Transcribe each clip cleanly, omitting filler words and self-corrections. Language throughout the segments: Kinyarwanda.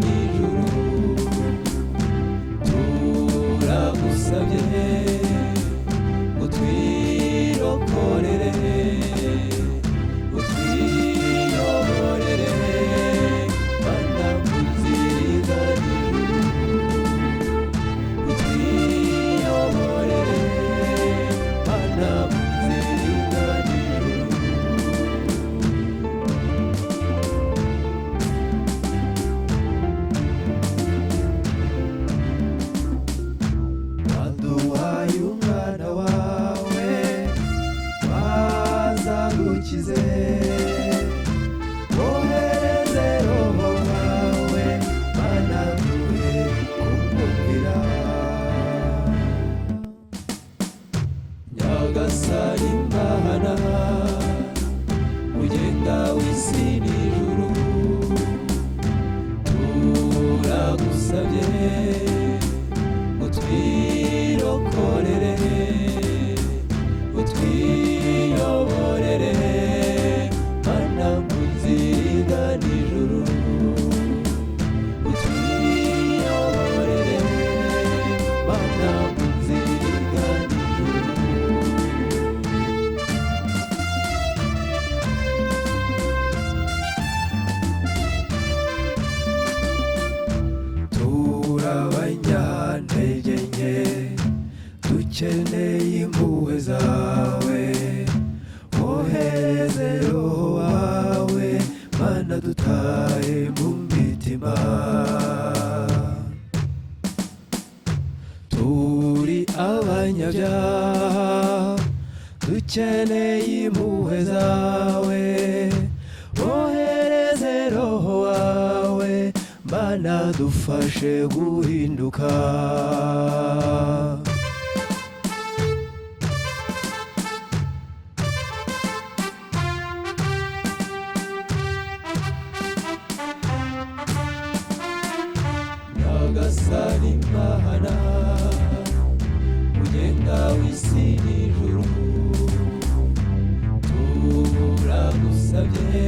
n'ijuru turagusabye utwirokorere utwiyoborere mana nziza n'ijuru utwiyoborere mana nziza n'ijuru waduhaye umwana wawe wazagukize wohereze roho wawe mana duhe kumwumvira nyagasani mana mugenga w'isi n'ijuru turagusabye utwirokorere utwiyoborere mana nziza n'ijuru utwiyoborere mana nziza n'ijuru turabanyantege nke dukeneye impuhwe zawe wohereze roho wawe mana dutahe mu mitima turi abanyabyaha dukeneye impuhwe zawe wohereze roho wawe mana dufashe guhinduka nyagasani mana mugenga w'isi n'ijuru turagusabye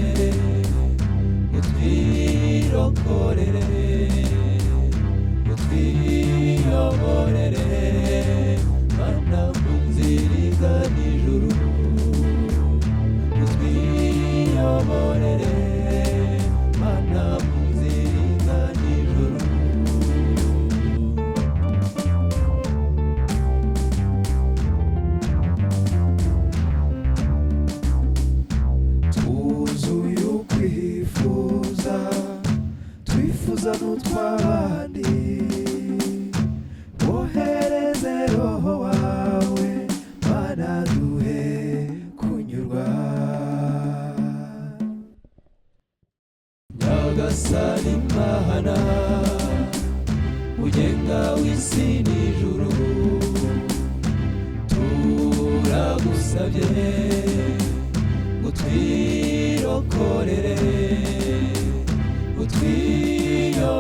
utwirokorere utwiyoborere mana nziza n'ijuru utwiyoborere mana nziza n'ijuru twuzuye ukwifuza twifuza n'utw'abandi wohereze roho wawe mana duhe kunyurwa nyagasani mana mugenga w'isi n'ijuru turagusabye utwirokorere utwiyo